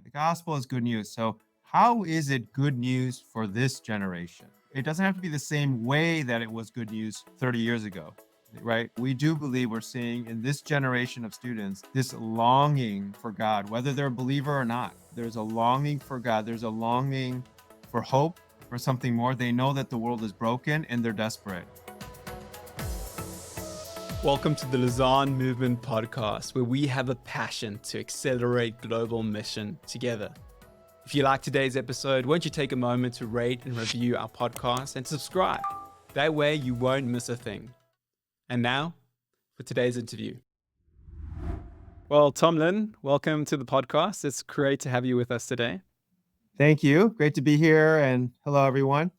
The gospel is good news. So, how is it good news for this generation? It doesn't have to be the same way that it was good news 30 years ago, right? We do believe we're seeing in this generation of students this longing for God, whether they're a believer or not. There's a longing for God, there's a longing for hope, for something more. They know that the world is broken and they're desperate. Welcome to the Lausanne Movement Podcast, where we have a passion to accelerate global mission together. If you like today's episode, won't you take a moment to rate and review our podcast and subscribe? That way you won't miss a thing. And now, for today's interview. Well, Tom Lin, welcome to the podcast. It's great to have you with us today. Thank you. Great to be here. And hello, everyone.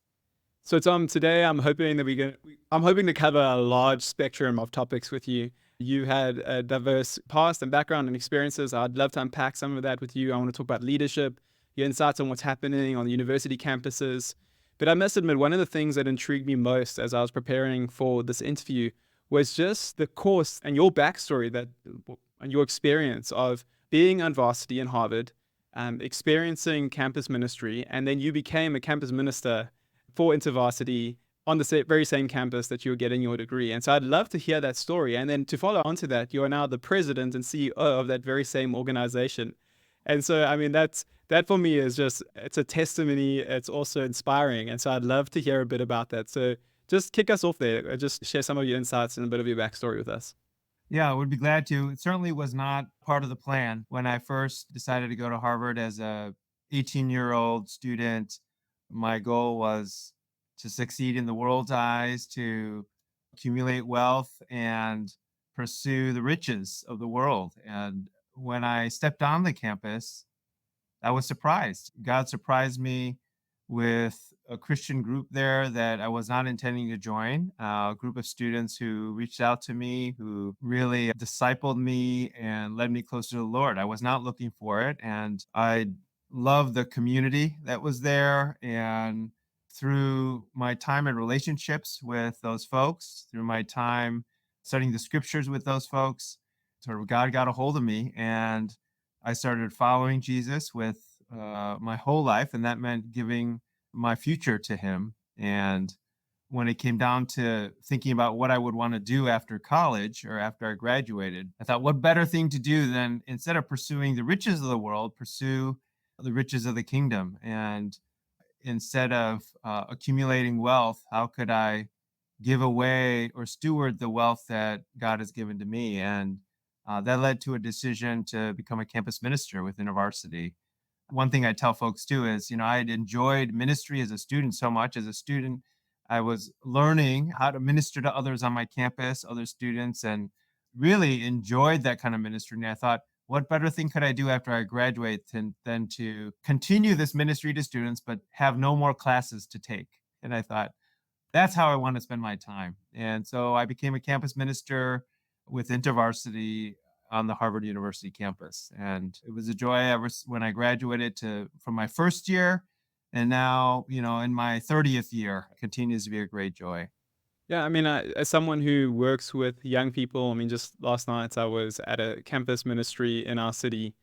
So Tom, today I'm hoping to cover a large spectrum of topics with you. You had a diverse past and background and experiences. I'd love to unpack some of that with you. I want to talk about leadership, your insights on what's happening on the university campuses. But I must admit, one of the things that intrigued me most as I was preparing for this interview was just the course and your backstory and your experience of being on varsity in Harvard, experiencing campus ministry, and then you became a campus minister for InterVarsity on the very same campus that you were getting your degree. And so I'd love to hear that story. And then to follow on to that, you are now the president and CEO of that very same organization. And so, I mean, that for me is it's a testimony. It's also inspiring. And so I'd love to hear a bit about that. So just kick us off there. Just share some of your insights and a bit of your backstory with us. Yeah, I would be glad to. It certainly was not part of the plan when I first decided to go to Harvard as a 18-year-old student. My goal was to succeed in the world's eyes, to accumulate wealth and pursue the riches of the world. And when I stepped on the campus, I was surprised. God surprised me with a Christian group there that I was not intending to join, a group of students who reached out to me, who really discipled me and led me closer to the Lord. I was not looking for it. And I loved the community that was there. And through my time and relationships with those folks, through my time studying the scriptures with those folks, sort of God got a hold of me and I started following Jesus with my whole life, and that meant giving my future to him. And when it came down to thinking about what I would want to do after college or after I graduated, I thought, what better thing to do than instead of pursuing the riches of the world, pursue the riches of the kingdom? And instead of accumulating wealth, how could I give away or steward the wealth that God has given to me? And that led to a decision to become a campus minister within a varsity. One thing I tell folks too is, I had enjoyed ministry as a student so much. As a student, I was learning how to minister to others on my campus, other students, and really enjoyed that kind of ministry. And I thought, what better thing could I do after I graduate than to continue this ministry to students, but have no more classes to take? And I thought, that's how I want to spend my time. And so I became a campus minister with InterVarsity on the Harvard University campus. And it was a joy when I graduated from my first year. And now, in my 30th year, it continues to be a great joy. Yeah, I mean, as someone who works with young people, I mean, just last night I was at a campus ministry in our city,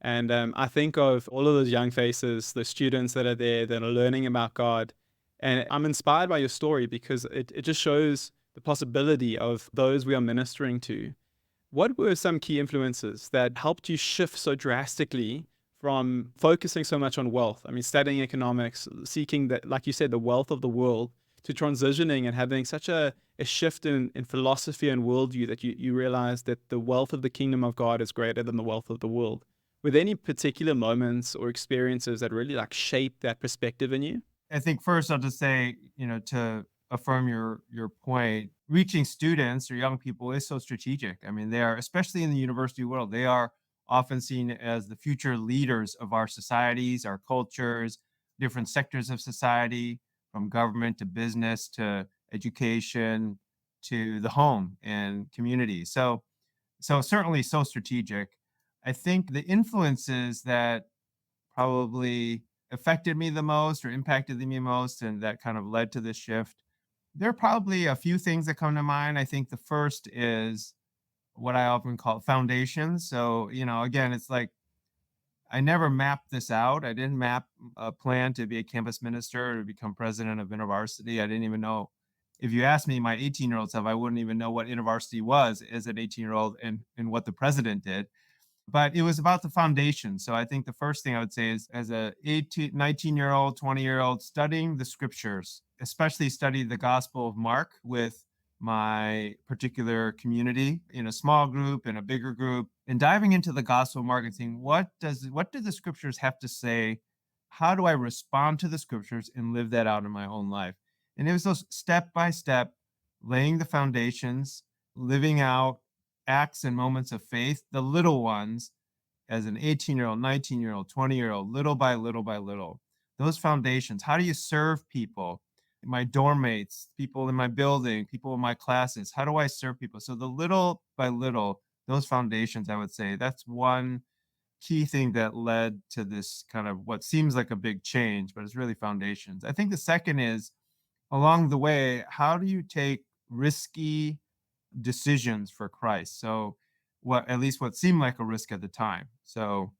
and I think of all of those young faces, the students that are there that are learning about God, and I'm inspired by your story because it just shows the possibility of those we are ministering to. What were some key influences that helped you shift so drastically from focusing so much on wealth? I mean, studying economics, seeking that, like you said, the wealth of the world, to transitioning and having such a shift in philosophy and worldview that you realize that the wealth of the kingdom of God is greater than the wealth of the world. Were there any particular moments or experiences that really shaped that perspective in you? I think first I'll just say, to affirm your point, reaching students or young people is so strategic. I mean, they are, especially in the university world, they are often seen as the future leaders of our societies, our cultures, different sectors of society, from government to business to education to the home and community. So certainly so strategic. I think the influences that probably affected me the most or impacted me most and that kind of led to this shift, there are probably a few things that come to mind. I think the first is what I often call foundations. So, again, it's like I never mapped this out. I didn't map a plan to be a campus minister or to become president of InterVarsity. I didn't even know. If you asked me my 18-year-old self, I wouldn't even know what InterVarsity was as an 18-year-old and what the president did. But it was about the foundation. So I think the first thing I would say is as a 18, 19-year-old, 20-year-old, studying the scriptures, especially study the Gospel of Mark with my particular community in a small group, in a bigger group, and diving into the Gospel of Mark and saying, what do the scriptures have to say? How do I respond to the scriptures and live that out in my own life? And it was those step by step, laying the foundations, living out acts and moments of faith, the little ones, as an 18-year-old, 19-year-old, 20-year-old, little by little by little. Those foundations. How do you serve people? My dorm mates, people in my building, people in my classes. How do I serve people? So the little by little, those foundations, I would say, that's one key thing that led to this kind of what seems like a big change, but it's really foundations. I think the second is along the way, how do you take risky decisions for Christ? So, what at least what seemed like a risk at the time. So,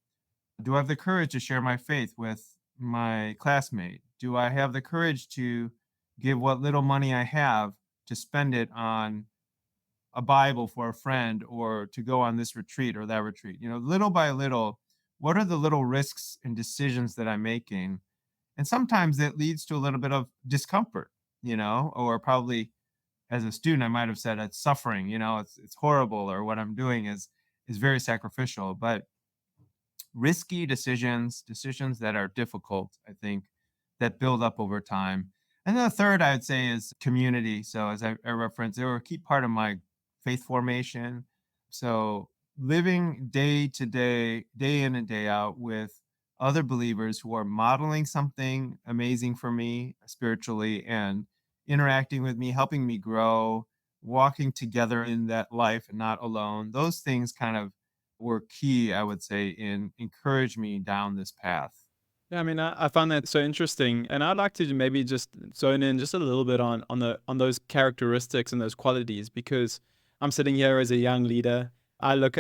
do I have the courage to share my faith with my classmate? Do I have the courage to give what little money I have to spend it on a Bible for a friend or to go on this retreat or that retreat? Little by little, what are the little risks and decisions that I'm making? And sometimes it leads to a little bit of discomfort, or probably as a student, I might have said it's suffering, it's horrible, or what I'm doing is very sacrificial. But risky decisions that are difficult, I think, that build up over time. And then the third I would say is community. So as I referenced, they were a key part of my faith formation. So living day to day, day in and day out with other believers who are modeling something amazing for me spiritually and interacting with me, helping me grow, walking together in that life and not alone. Those things kind of were key, I would say, in encourage me down this path. Yeah, I mean, I find that so interesting, and I'd like to maybe just zone in just a little bit on those characteristics and those qualities, because I'm sitting here as a young leader. I look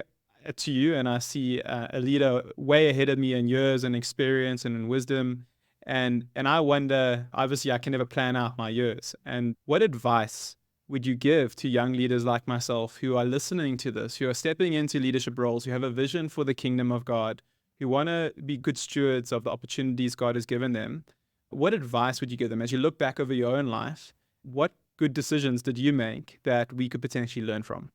to you and I see a leader way ahead of me in years and experience and in wisdom, and I wonder. Obviously, I can never plan out my years. And what advice would you give to young leaders like myself who are listening to this, who are stepping into leadership roles, who have a vision for the kingdom of God, who want to be good stewards of the opportunities God has given them? What advice would you give them as you look back over your own life? What good decisions did you make that we could potentially learn from?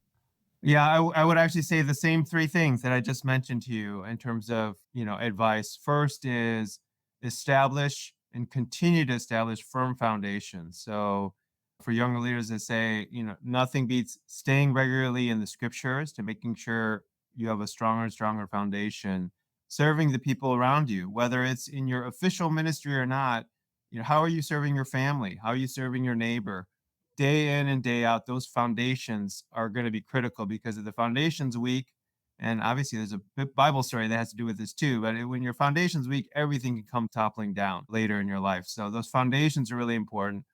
Yeah, I would actually say the same three things that I just mentioned to you in terms of, advice. First is establish and continue to establish firm foundations. So for younger leaders to say, nothing beats staying regularly in the scriptures to making sure you have a stronger and stronger foundation, serving the people around you, whether it's in your official ministry or not. How are you serving your family? How are you serving your neighbor? Day in and day out, those foundations are going to be critical because if the foundation's weak, and obviously there's a Bible story that has to do with this too, but when your foundation's weak, everything can come toppling down later in your life. So those foundations are really important.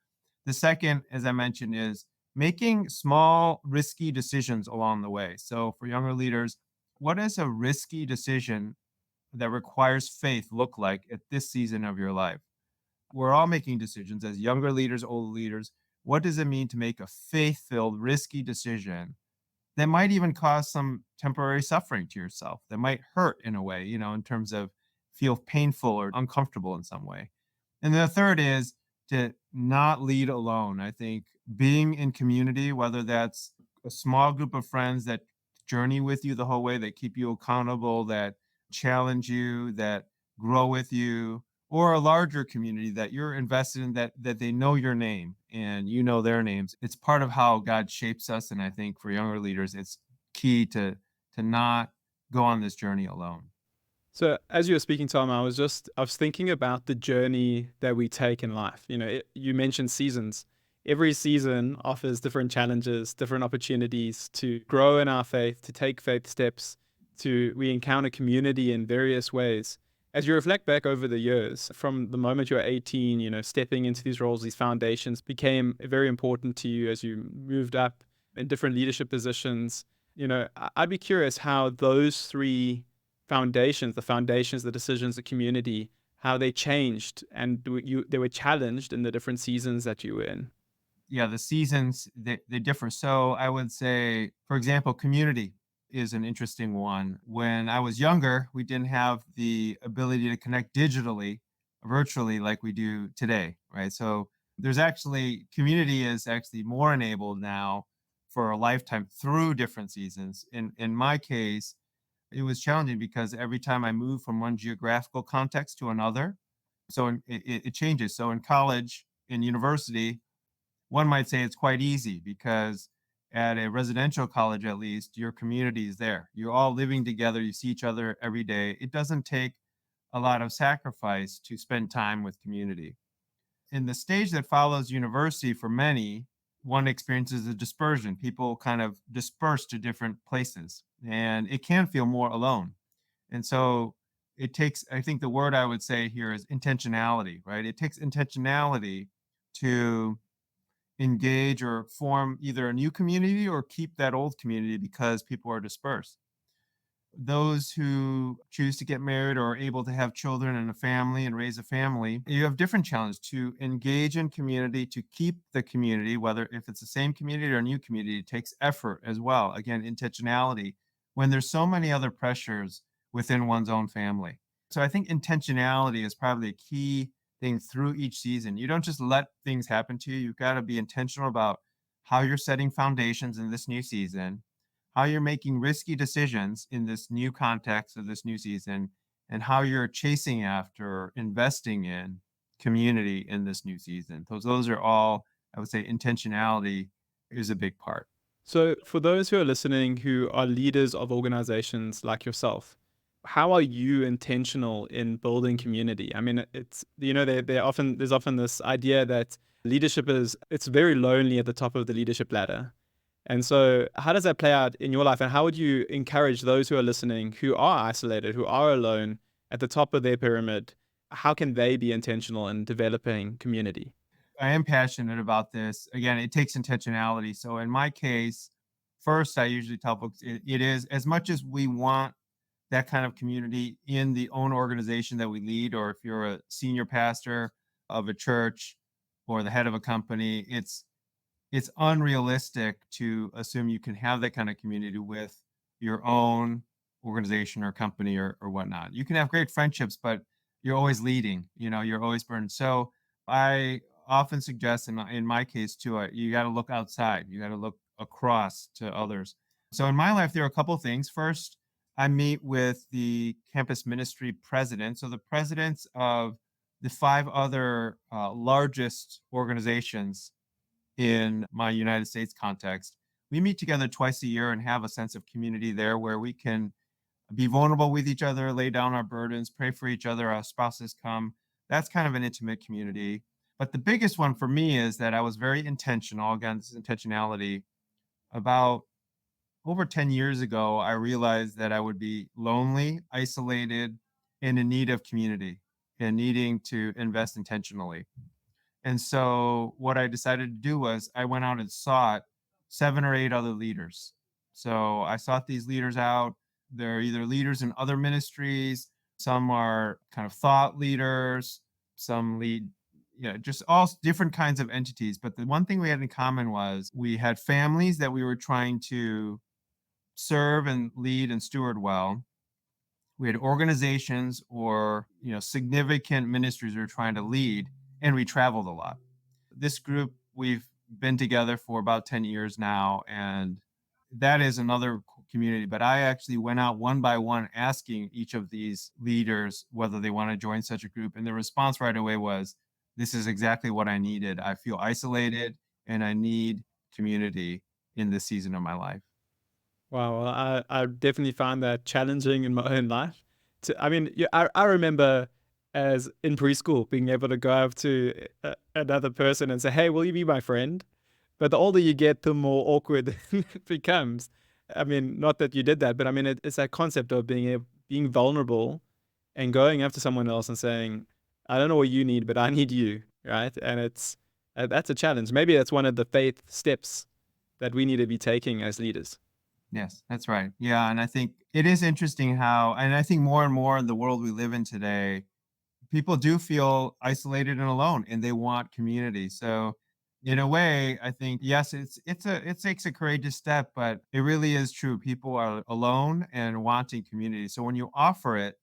The second, as I mentioned, is making small, risky decisions along the way. So for younger leaders, what is a risky decision that requires faith look like at this season of your life? We're all making decisions as younger leaders, older leaders. What does it mean to make a faith filled, risky decision that might even cause some temporary suffering to yourself, that might hurt in a way, in terms of feel painful or uncomfortable in some way? And the third is to not lead alone. I think being in community, whether that's a small group of friends that journey with you the whole way, that keep you accountable, that challenge you, that grow with you, or a larger community that you're invested in, that they know your name and you know their names. It's part of how God shapes us. And I think for younger leaders, it's key to not go on this journey alone. So as you were speaking, Tom, I was thinking about the journey that we take in life. You mentioned seasons. Every season offers different challenges, different opportunities to grow in our faith, to take faith steps, to we encounter community in various ways. As you reflect back over the years, from the moment you were 18, stepping into these roles, these foundations became very important to you as you moved up in different leadership positions. I'd be curious how those three foundations, the decisions, the community, how they changed and they were challenged in the different seasons that you were in. Yeah, the seasons they differ. So I would say, for example, community is an interesting one. When I was younger, we didn't have the ability to connect digitally, virtually like we do today, right? So there's actually community is actually more enabled now for a lifetime through different seasons. In my case, it was challenging because every time I moved from one geographical context to another, it changes. So in college, in university, one might say it's quite easy because at a residential college, at least, your community is there. You're all living together. You see each other every day. It doesn't take a lot of sacrifice to spend time with community. In the stage that follows university, for many, one experiences a dispersion. People kind of disperse to different places, and it can feel more alone. And so it takes, I think the word I would say here is intentionality, right? It takes intentionality to engage or form either a new community or keep that old community because people are dispersed. Those who choose to get married or are able to have children and a family and raise a family, you have different challenges to engage in community, to keep the community, whether if it's the same community or a new community, it takes effort as well. Again, intentionality when there's so many other pressures within one's own family. So I think intentionality is probably a key thing through each season. You don't just let things happen to you. You've got to be intentional about how you're setting foundations in this new season, how you're making risky decisions in this new context of this new season, and how you're chasing after investing in community in this new season. Those are all, I would say, intentionality is a big part. So, for those who are listening who are leaders of organizations like yourself, how are you intentional in building community? I mean, it's there's often this idea that leadership is it's very lonely at the top of the leadership ladder. And so, how does that play out in your life? And how would you encourage those who are listening who are isolated, who are alone at the top of their pyramid? How can they be intentional in developing community? I am passionate about this. Again, it takes intentionality. So in my case, first, I usually tell folks it is as much as we want that kind of community in the own organization that we lead, or if you're a senior pastor of a church or the head of a company, it's unrealistic to assume you can have that kind of community with your own organization or company or whatnot. You can have great friendships, but you're always leading, you're always burned. So I often suggest in my case too, you got to look outside, you got to look across to others. So in my life, there are a couple of things. First, I meet with the campus ministry president. So the presidents of the five other largest organizations in my United States context. We meet together twice a year and have a sense of community there where we can be vulnerable with each other, lay down our burdens, pray for each other. Our spouses come. That's kind of an intimate community. But the biggest one for me is that I was very intentional. Again, this is intentionality. About over 10 years ago, I realized that I would be lonely, isolated, and in need of community and needing to invest intentionally. And so what I decided to do was I went out and sought 7 or 8 other leaders. So I sought these leaders out. They're either leaders in other ministries, some are kind of thought leaders, some lead, just all different kinds of entities. But the one thing we had in common was we had families that we were trying to serve and lead and steward well. We had organizations or, significant ministries we were trying to lead, and we traveled a lot. This group, we've been together for about 10 years now, and that is another community. But I actually went out one by one asking each of these leaders whether they want to join such a group. And the response right away was, this is exactly what I needed. I feel isolated and I need community in this season of my life. Wow, well, I definitely found that challenging in my own life. I mean, yeah, I remember as in preschool being able to go up to another person and say, "Hey, will you be my friend?" But the older you get, the more awkward it becomes. I mean, not that you did that, but I mean, it's that concept of being vulnerable and going up to someone else and saying, "I don't know what you need, but I need you," right? And it's that's a challenge. Maybe that's one of the faith steps that we need to be taking as leaders. Yes, that's right. Yeah, and I think it is interesting how, and I think more and more in the world we live in today, people do feel isolated and alone, and they want community. So, in a way, I think yes, it takes a courageous step, but it really is true. People are alone and wanting community. So when you offer it,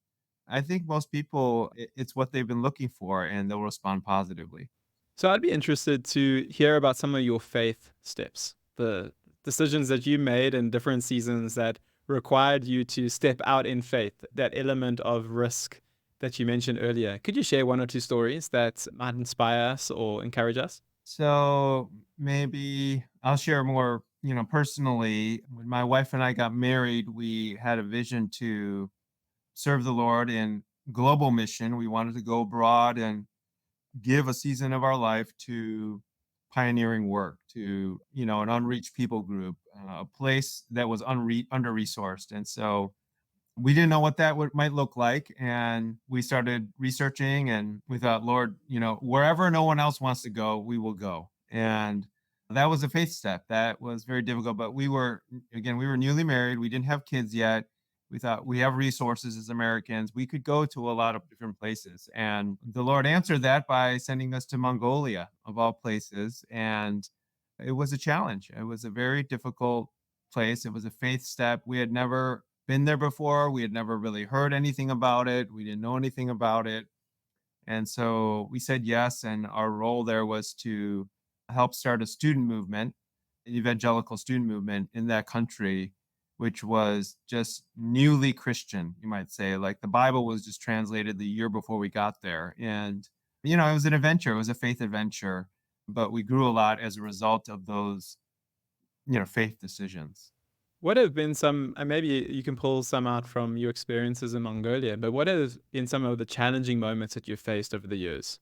I think most people it's what they've been looking for, and they'll respond positively. So I'd be interested to hear about some of your faith steps, the decisions that you made in different seasons that required you to step out in faith, that element of risk that you mentioned earlier. Could you share one or two stories that might inspire us or encourage us? So maybe I'll share more, personally. When my wife and I got married, we had a vision to serve the Lord in global mission. We wanted to go abroad and give a season of our life to pioneering work, to, an unreached people group, a place that was under resourced. And so we didn't know what that might look like. And we started researching and we thought, Lord, wherever no one else wants to go, we will go. And that was a faith step. That was very difficult. But we were newly married. We didn't have kids yet. We thought we have resources as Americans. We could go to a lot of different places. And the Lord answered that by sending us to Mongolia, of all places. And it was a challenge. It was a very difficult place. It was a faith step. We had never been there before. We had never really heard anything about it. We didn't know anything about it. And so we said yes. And our role there was to help start a student movement, an evangelical student movement in that country, which was just newly Christian, you might say. Like the Bible was just translated the year before we got there. And, it was an adventure, it was a faith adventure, but we grew a lot as a result of those, faith decisions. What have been some, and maybe you can pull some out from your experiences in Mongolia, but what have been some of the challenging moments that you've faced over the years?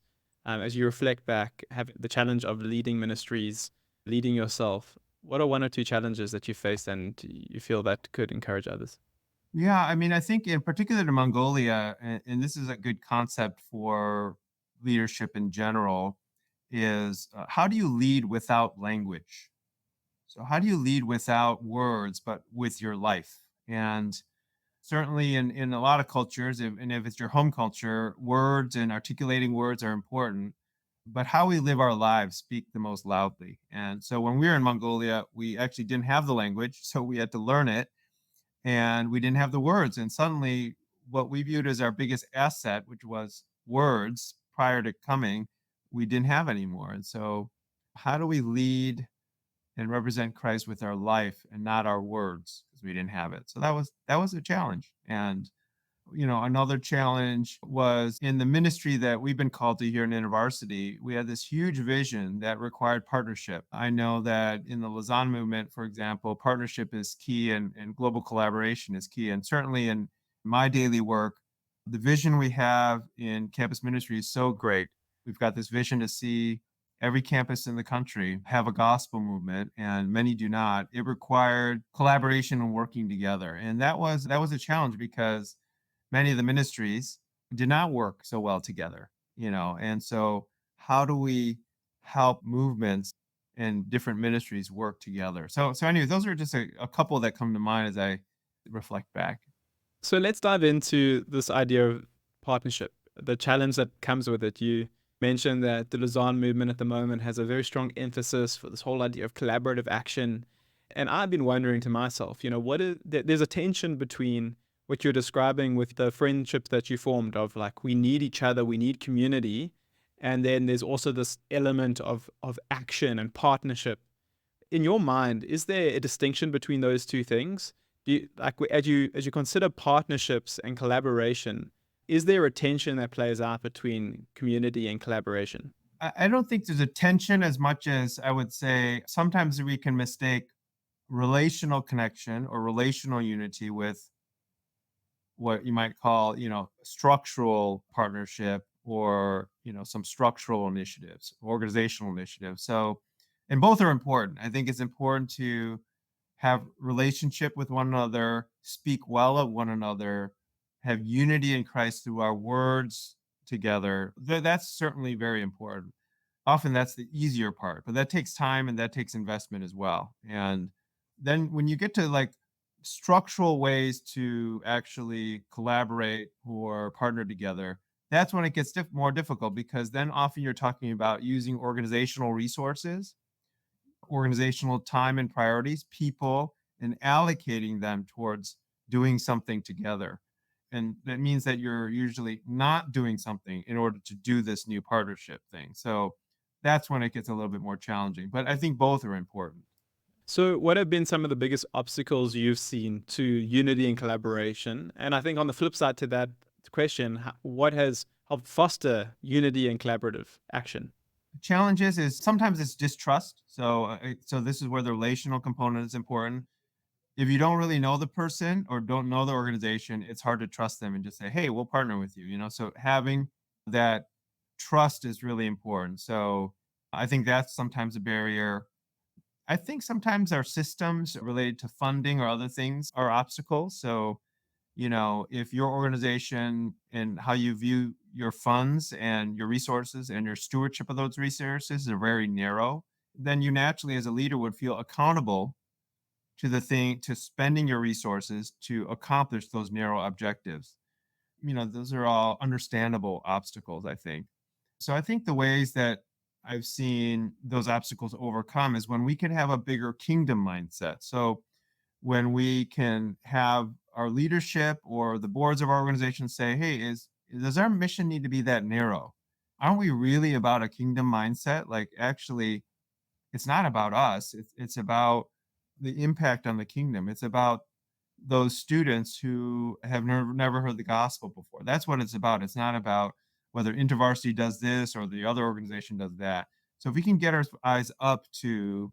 As you reflect back, have the challenge of leading ministries, leading yourself, what are one or two challenges that you faced and you feel that could encourage others? Yeah, I mean, I think in particular to Mongolia, and this is a good concept for leadership in general, is how do you lead without language? So, how do you lead without words, but with your life? And certainly in a lot of cultures, and if it's your home culture, words and articulating words are important, but how we live our lives speak the most loudly. And so, when we were in Mongolia, we actually didn't have the language, so we had to learn it and we didn't have the words. And suddenly, what we viewed as our biggest asset, which was words prior to coming, we didn't have anymore. And so, how do we lead and represent Christ with our life and not our words because we didn't have it? So that was a challenge. And another challenge was in the ministry that we've been called to here in InterVarsity. We had this huge vision that required partnership. I know that in the Lausanne movement, for example, partnership is key and global collaboration is key. And certainly in my daily work, the vision we have in campus ministry is so great. We've got this vision to see every campus in the country have a gospel movement, and many do not. It required collaboration and working together. And that was a challenge because many of the ministries did not work so well together, and so how do we help movements and different ministries work together? So anyway, those are just a couple that come to mind as I reflect back. So let's dive into this idea of partnership, the challenge that comes with it. You mentioned that the Lausanne movement at the moment has a very strong emphasis for this whole idea of collaborative action. And I've been wondering to myself, what is there's a tension between what you're describing with the friendships that you formed of like we need each other, we need community, and then there's also this element of action and partnership. In your mind, is there a distinction between those two things? Do you, like as you consider partnerships and collaboration, is there a tension that plays out between community and collaboration? I don't think there's a tension as much as I would say sometimes we can mistake relational connection or relational unity with what you might call, structural partnership or, some structural initiatives, organizational initiatives. So, and both are important. I think it's important to have relationship with one another, speak well of one another, have unity in Christ through our words together. That's certainly very important. Often that's the easier part, but that takes time and that takes investment as well. And then when you get to like structural ways to actually collaborate or partner together, that's when it gets more difficult because then often you're talking about using organizational resources, organizational time and priorities, people, and allocating them towards doing something together. And that means that you're usually not doing something in order to do this new partnership thing. So that's when it gets a little bit more challenging. But I think both are important. So, what have been some of the biggest obstacles you've seen to unity and collaboration? And I think on the flip side to that question, what has helped foster unity and collaborative action? Challenges is sometimes it's distrust. So this is where the relational component is important. If you don't really know the person or don't know the organization, it's hard to trust them and just say, "Hey, we'll partner with you." So having that trust is really important. So I think that's sometimes a barrier. I think sometimes our systems related to funding or other things are obstacles. So if your organization and how you view your funds and your resources and your stewardship of those resources are very narrow, then you naturally, as a leader, would feel accountable to spending your resources to accomplish those narrow objectives. Those are all understandable obstacles, I think. So I think the ways that I've seen those obstacles overcome is when we can have a bigger kingdom mindset. So when we can have our leadership or the boards of our organization say, "Hey, does our mission need to be that narrow? Aren't we really about a kingdom mindset? Like, actually, it's not about us. It's about the impact on the kingdom. It's about those students who have never heard the gospel before. That's what it's about. It's not about whether InterVarsity does this or the other organization does that. So if we can get our eyes up to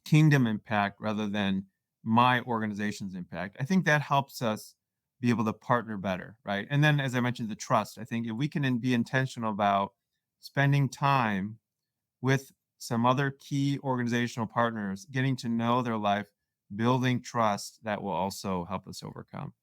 kingdom impact rather than my organization's impact, I think that helps us be able to partner better, right? And then, as I mentioned, the trust. I think if we can be intentional about spending time with some other key organizational partners, getting to know their life, building trust, that will also help us overcome.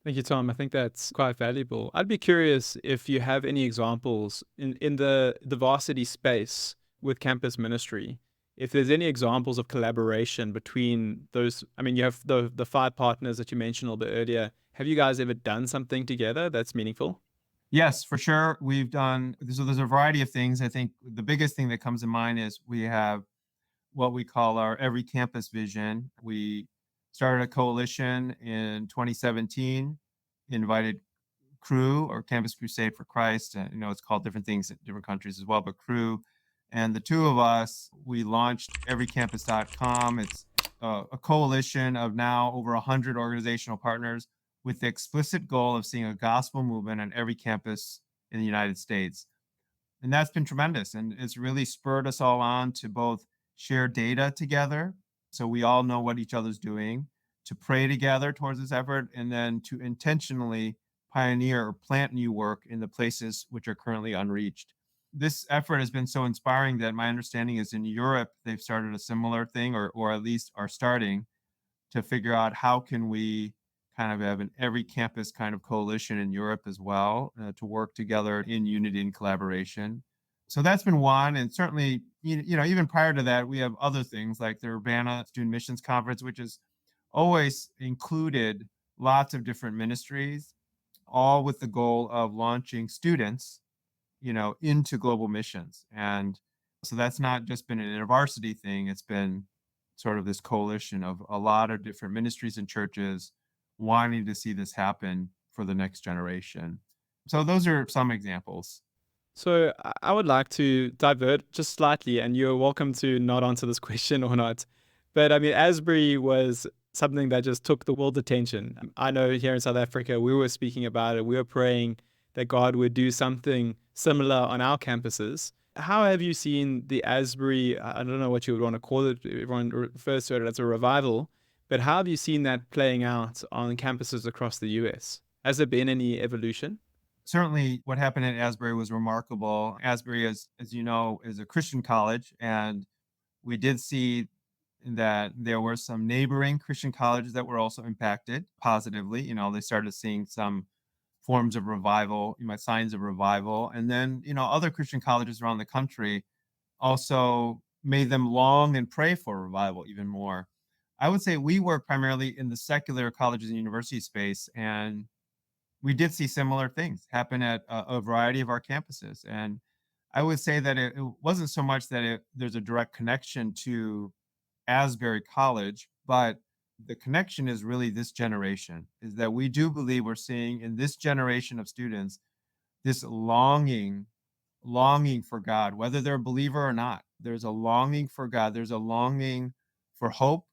Thank you, Tom. I think that's quite valuable. I'd be curious if you have any examples in the varsity space with campus ministry. If there's any examples of collaboration between those, I mean, you have the five partners that you mentioned a little bit earlier. Have you guys ever done something together that's meaningful? Yes, for sure. There's a variety of things. I think the biggest thing that comes to mind is we have what we call our Every Campus Vision. We started a coalition in 2017, invited Crew or Campus Crusade for Christ. It's called different things in different countries as well, but Crew. And the two of us, we launched everycampus.com. It's a coalition of now over 100 organizational partners with the explicit goal of seeing a gospel movement on every campus in the United States. And that's been tremendous. And it's really spurred us all on to both share data together so we all know what each other's doing, to pray together towards this effort, and then to intentionally pioneer or plant new work in the places which are currently unreached. This effort has been so inspiring that my understanding is in Europe, they've started a similar thing, or at least are starting to figure out how can we kind of have an every campus kind of coalition in Europe as well, to work together in unity and collaboration. So that's been one, and certainly, even prior to that, we have other things like the Urbana Student Missions Conference, which has always included lots of different ministries, all with the goal of launching students, into global missions. And so that's not just been an InterVarsity thing, it's been sort of this coalition of a lot of different ministries and churches wanting to see this happen for the next generation. So those are some examples. So I would like to divert just slightly, and you're welcome to not answer this question or not. But I mean, Asbury was something that just took the world's attention. I know here in South Africa, we were speaking about it. We were praying that God would do something similar on our campuses. How have you seen the Asbury? I don't know what you would want to call it. Everyone refers to it as a revival. But how have you seen that playing out on campuses across the US? Has there been any evolution? Certainly, what happened at Asbury was remarkable. Asbury, as you know, is a Christian college, and we did see that there were some neighboring Christian colleges that were also impacted positively. They started seeing some forms of revival, signs of revival. And then, other Christian colleges around the country also made them long and pray for revival even more. I would say we were primarily in the secular colleges and university space, and we did see similar things happen at a variety of our campuses. And I would say that it wasn't so much that there's a direct connection to Asbury College, but the connection is really this generation, is that we do believe we're seeing in this generation of students this longing for God, whether they're a believer or not. There's a longing for God. There's a longing for hope,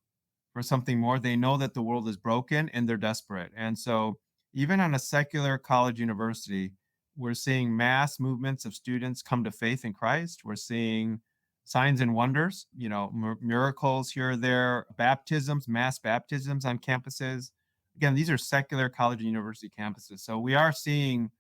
for something more. They know that the world is broken and they're desperate. And so, even on a secular college university, we're seeing mass movements of students come to faith in Christ. We're seeing signs and wonders, miracles here or there, baptisms, mass baptisms on campuses. Again, these are secular college and university campuses. So we are seeing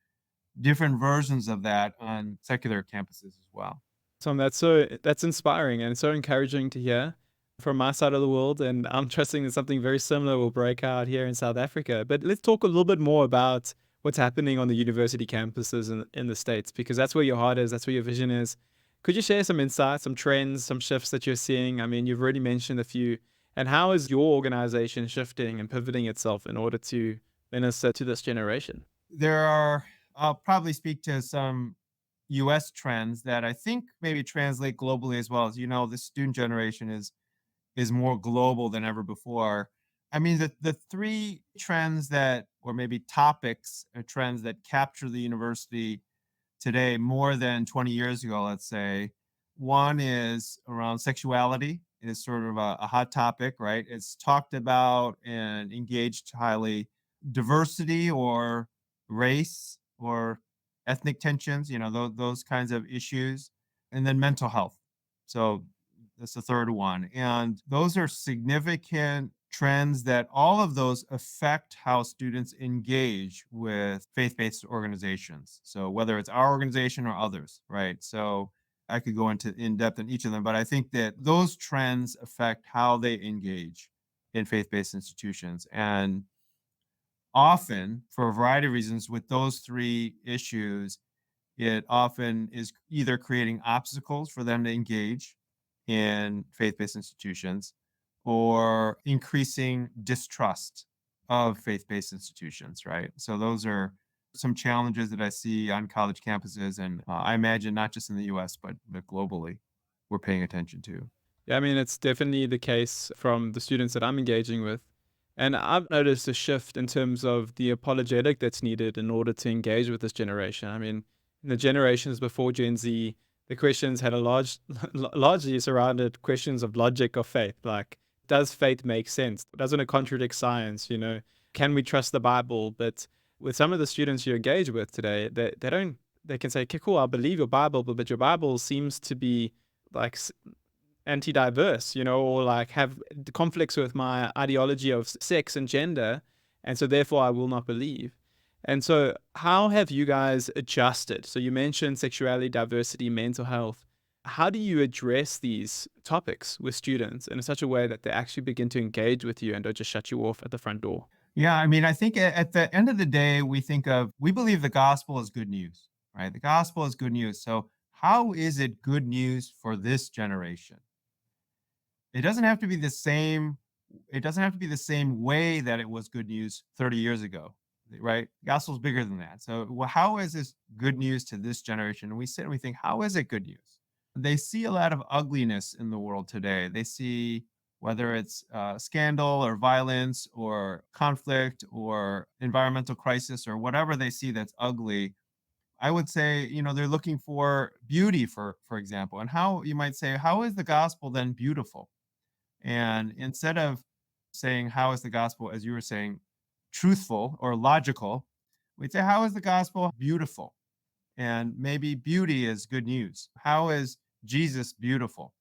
different versions of that on secular campuses as well. Tom, that's inspiring and so encouraging to hear from my side of the world, and I'm trusting that something very similar will break out here in South Africa. But let's talk a little bit more about what's happening on the university campuses in the States, because that's where your heart is, that's where your vision is. Could you share some insights, some trends, some shifts that you're seeing? I mean, you've already mentioned a few. And how is your organization shifting and pivoting itself in order to minister to this generation? I'll probably speak to some US trends that I think maybe translate globally as well. As you know, the student generation is more global than ever before. I mean, the three trends that, or maybe topics or trends that capture the university today more than 20 years ago, let's say, one is around sexuality. It is sort of a hot topic, right? It's talked about and engaged highly. Diversity or race or ethnic tensions, those kinds of issues. And then mental health. So that's the third one. And those are significant trends that all of those affect how students engage with faith-based organizations. So whether it's our organization or others, right? So I could go into in depth in each of them, but I think that those trends affect how they engage in faith-based institutions. And often, for a variety of reasons, with those three issues, it often is either creating obstacles for them to engage in faith-based institutions or increasing distrust of faith-based institutions, right? So those are some challenges that I see on college campuses, and I imagine not just in the US, but globally, we're paying attention to. Yeah, I mean, it's definitely the case from the students that I'm engaging with. And I've noticed a shift in terms of the apologetic that's needed in order to engage with this generation. I mean, in the generations before Gen Z, the questions had a largely surrounded questions of logic or faith. Like, does faith make sense? Doesn't it contradict science? Can we trust the Bible? But with some of the students you engage with today, they don't, they can say, okay, cool, I believe your Bible, but your Bible seems to be like anti-diverse, or like have conflicts with my ideology of sex and gender, and so therefore I will not believe. And so how have you guys adjusted? So you mentioned sexuality, diversity, mental health. How do you address these topics with students in such a way that they actually begin to engage with you and don't just shut you off at the front door? Yeah, I mean, I think at the end of the day, we believe the gospel is good news, right? The gospel is good news. So, how is it good news for this generation? It doesn't have to be the same. It doesn't have to be the same way that it was good news 30 years ago, right? Gospel's bigger than that. So, well, how is this good news to this generation? And we sit and we think, how is it good news? They see a lot of ugliness in the world today. They see whether it's scandal or violence or conflict or environmental crisis or whatever they see that's ugly. I would say, they're looking for beauty, for example. And how you might say, how is the gospel then beautiful? And instead of saying, how is the gospel, as you were saying, truthful or logical, we'd say, how is the gospel beautiful? And maybe beauty is good news. How is Jesus beautiful?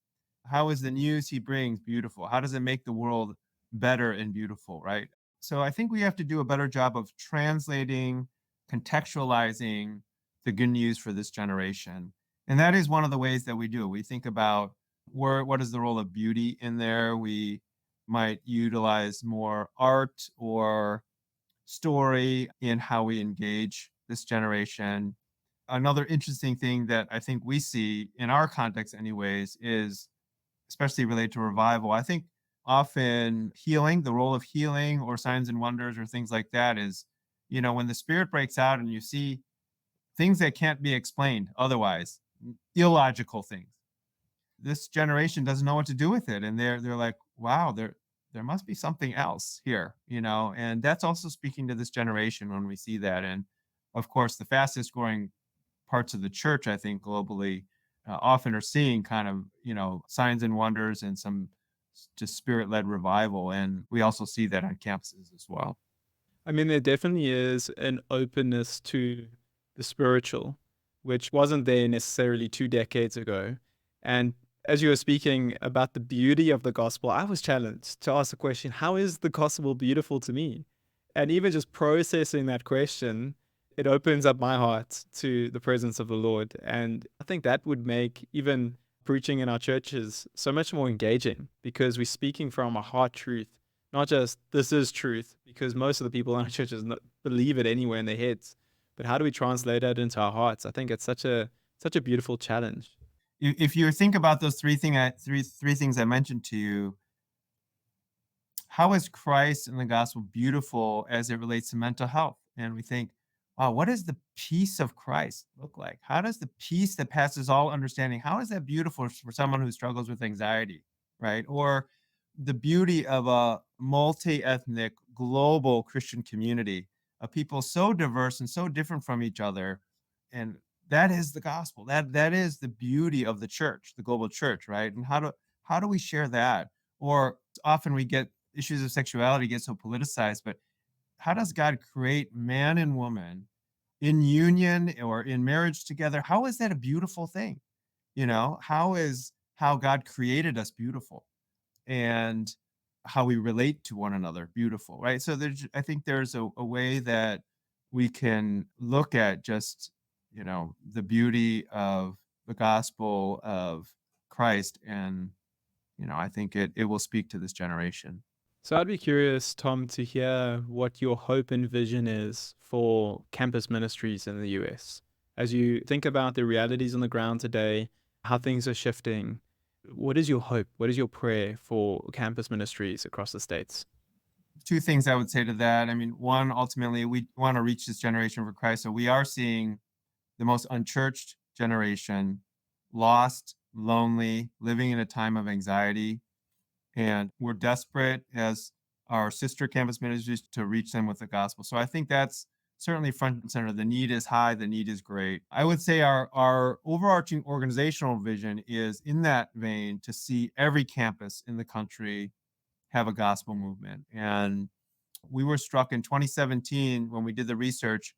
How is the news he brings beautiful? How does it make the world better and beautiful, right? So I think we have to do a better job of translating, contextualizing the good news for this generation. And that is one of the ways that we do it. We think about what is the role of beauty in there. We might utilize more art or story in how we engage this generation. Another interesting thing that I think we see in our context anyways is especially related to revival. I think often healing, the role of healing or signs and wonders or things like that is, when the spirit breaks out and you see things that can't be explained otherwise, illogical things. This generation doesn't know what to do with it, and they're like, wow, there must be something else here, and that's also speaking to this generation when we see that. And of course, the fastest growing parts of the church, I think, globally, often are seeing kind of, signs and wonders and some just spirit led revival. And we also see that on campuses as well. I mean, there definitely is an openness to the spiritual, which wasn't there necessarily 2 decades ago. And as you were speaking about the beauty of the gospel, I was challenged to ask the question, how is the gospel beautiful to me? And even just processing that question, it opens up my heart to the presence of the Lord. And I think that would make even preaching in our churches so much more engaging because we're speaking from a heart truth, not just this is truth, because most of the people in our churches believe it anywhere in their heads. But how do we translate that into our hearts? I think it's such a beautiful challenge. If you think about those three things I mentioned to you, how is Christ and the gospel beautiful as it relates to mental health? And we think, wow, what does the peace of Christ look like? How does the peace that passes all understanding, how is that beautiful for someone who struggles with anxiety, right? Or the beauty of a multi-ethnic global Christian community of people so diverse and so different from each other. And that is the gospel. That is the beauty of the church, the global church, right? And how do we share that? Or often we get issues of sexuality get so politicized, but how does God create man and woman in union or in marriage together? How is that a beautiful thing? How is how God created us beautiful and how we relate to one another beautiful, right? So I think there's a way that we can look at just, the beauty of the gospel of Christ. And, I think it will speak to this generation. So I'd be curious, Tom, to hear what your hope and vision is for campus ministries in the US. As you think about the realities on the ground today, how things are shifting, what is your hope? What is your prayer for campus ministries across the states? Two things I would say to that. I mean, one, ultimately, we want to reach this generation for Christ. So we are seeing the most unchurched generation, lost, lonely, living in a time of anxiety. And we're desperate as our sister campus ministries to reach them with the gospel. So I think that's certainly front and center. The need is high, the need is great. I would say our overarching organizational vision is in that vein to see every campus in the country have a gospel movement. And we were struck in 2017 when we did the research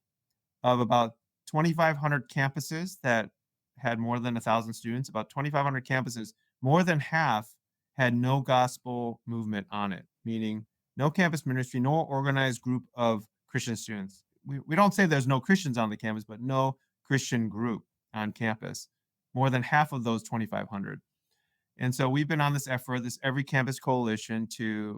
of about 2,500 campuses that had more than 1,000 students, about 2,500 campuses, more than half had no gospel movement on it, meaning no campus ministry, no organized group of Christian students. We don't say there's no Christians on the campus, but no Christian group on campus. More than half of those 2,500. And so we've been on this effort, this Every Campus Coalition,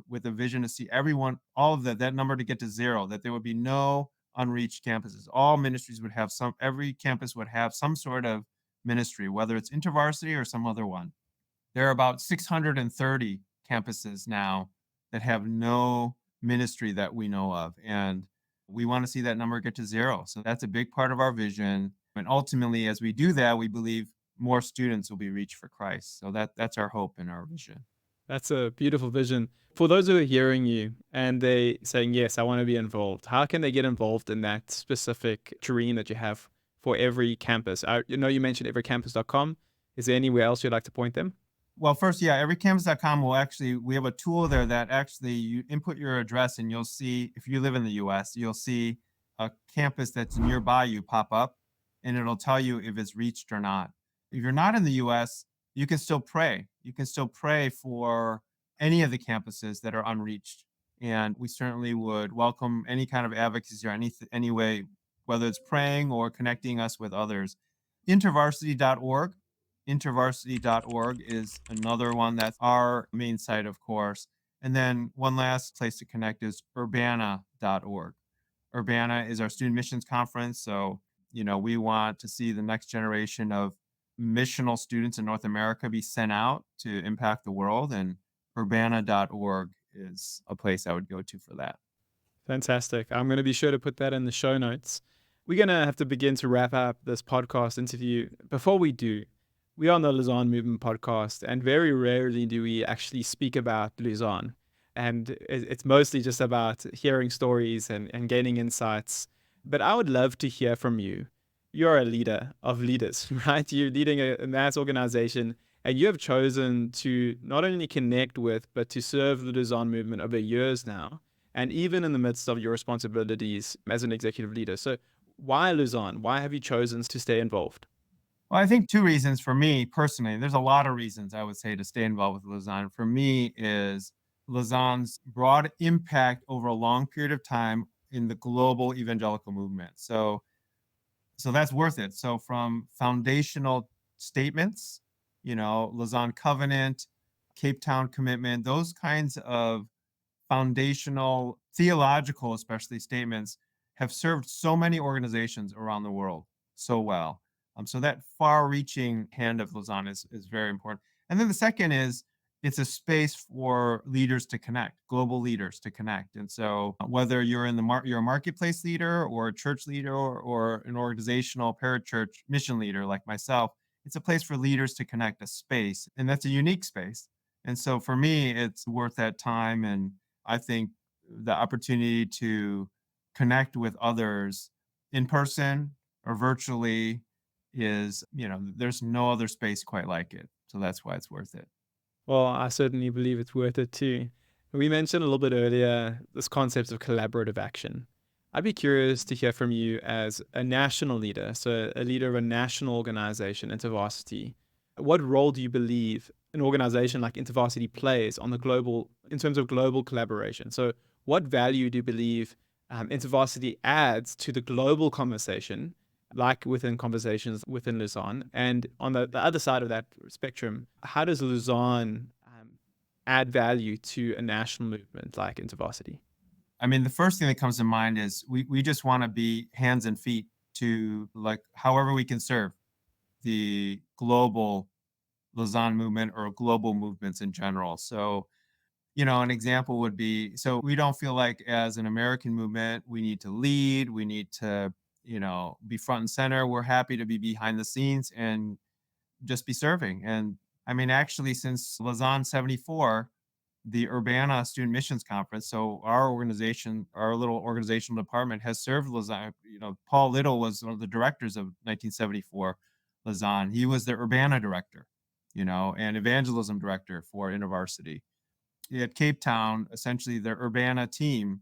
with a vision to see everyone, all of that number to get to zero, that there would be no unreached campuses. All ministries would have every campus would have some sort of ministry, whether it's InterVarsity or some other one. There are about 630 campuses now that have no ministry that we know of. And we want to see that number get to zero. So that's a big part of our vision. And ultimately, as we do that, we believe more students will be reached for Christ. So that's our hope and our vision. That's a beautiful vision. For those who are hearing you and they saying, yes, I want to be involved, how can they get involved in that specific dream that you have for every campus? You mentioned everycampus.com. Is there anywhere else you'd like to point them? Well, first, yeah, everycampus.com we have a tool there that actually you input your address and you'll see, if you live in the US, you'll see a campus that's nearby you pop up and it'll tell you if it's reached or not. If you're not in the US, you can still pray. You can still pray for any of the campuses that are unreached. And we certainly would welcome any kind of advocacy or any way, whether it's praying or connecting us with others. Intervarsity.org. Intervarsity.org is another one. That's our main site, of course. And then one last place to connect is urbana.org. Urbana is our student missions conference. So, we want to see the next generation of missional students in North America be sent out to impact the world. And urbana.org is a place I would go to for that. Fantastic. I'm going to be sure to put that in the show notes. We're going to have to begin to wrap up this podcast interview. Before we do, we are on the Lausanne Movement podcast, and very rarely do we actually speak about Lausanne. And it's mostly just about hearing stories and gaining insights. But I would love to hear from you. You're a leader of leaders, right? You're leading a mass organization, and you have chosen to not only connect with, but to serve the Lausanne movement over years now, and even in the midst of your responsibilities as an executive leader. So, why Lausanne? Why have you chosen to stay involved? Well, I think two reasons for me personally. There's a lot of reasons I would say to stay involved with Lausanne. For me, is Lausanne's broad impact over a long period of time in the global evangelical movement. So that's worth it. So from foundational statements, Lausanne Covenant, Cape Town Commitment, those kinds of foundational theological, especially statements, have served so many organizations around the world so well. So that far-reaching hand of Lausanne is very important. And then the second is it's a space for leaders to connect, global leaders to connect. And so whether you're in you're a marketplace leader or a church leader or an organizational parachurch mission leader like myself, it's a place for leaders to connect, a space, and that's a unique space. And so for me, it's worth that time. And I think the opportunity to connect with others in person or virtually is, there's no other space quite like it. So that's why it's worth it. Well, I certainly believe it's worth it too. We mentioned a little bit earlier this concept of collaborative action. I'd be curious to hear from you as a national leader, so a leader of a national organization, InterVarsity. What role do you believe an organization like InterVarsity plays on the global, in terms of global collaboration? So, what value do you believe InterVarsity adds to the global conversation, like within conversations within Lausanne? And on the other side of that spectrum, how does Lausanne add value to a national movement like InterVarsity? I mean, the first thing that comes to mind is we just want to be hands and feet to, like, however we can serve the global Lausanne movement or global movements in general. So, an example would be, so we don't feel like as an American movement, we need to lead, we need to, be front and center. We're happy to be behind the scenes and just be serving. And I mean, actually, since Lausanne 74, the Urbana Student Missions Conference, so our organization, our little organizational department has served Lausanne. Paul Little was one of the directors of 1974 Lausanne. He was the Urbana director, and evangelism director for InterVarsity. At Cape Town, essentially the Urbana team,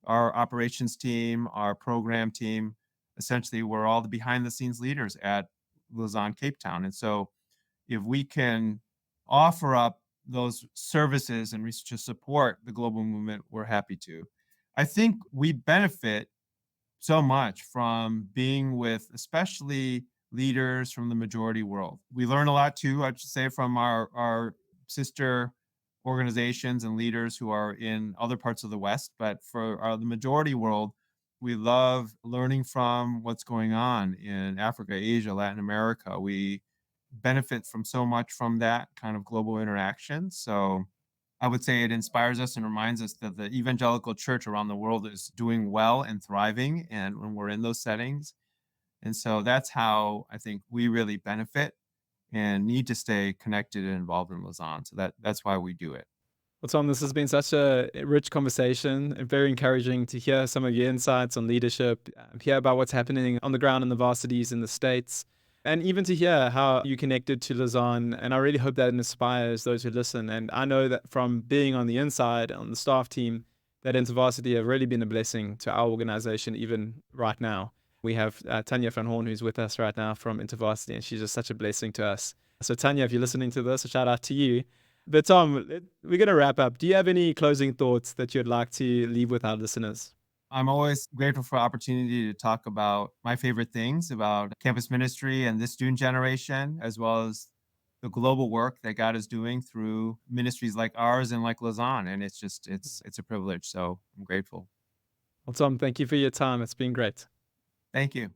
our operations team, our program team, essentially we're all the behind the scenes leaders at Lausanne Cape Town. And so if we can offer up those services and to support the global movement, we're happy to. I think we benefit so much from being with especially leaders from the majority world. We learn a lot too, I should say, from our sister organizations and leaders who are in other parts of the West. But for the majority world, we love learning from what's going on in Africa, Asia, Latin America. We benefit from so much from that kind of global interaction. So I would say it inspires us and reminds us that the evangelical church around the world is doing well and thriving, and when we're in those settings. And so that's how I think we really benefit and need to stay connected and involved in Lausanne. So that's why we do it. Well, Tom, this has been such a rich conversation and very encouraging to hear some of your insights on leadership, hear about what's happening on the ground in the varsities in the States, and even to hear how you connected to Lausanne. And I really hope that it inspires those who listen. And I know that from being on the inside, on the staff team, that InterVarsity have really been a blessing to our organization, even right now. We have Tanya van Horn, who's with us right now from InterVarsity, and she's just such a blessing to us. So, Tanya, if you're listening to this, a shout out to you. But Tom, we're going to wrap up. Do you have any closing thoughts that you'd like to leave with our listeners? I'm always grateful for the opportunity to talk about my favorite things about campus ministry and this student generation, as well as the global work that God is doing through ministries like ours and like Lausanne. And it's a privilege. So I'm grateful. Well, Tom, thank you for your time. It's been great. Thank you.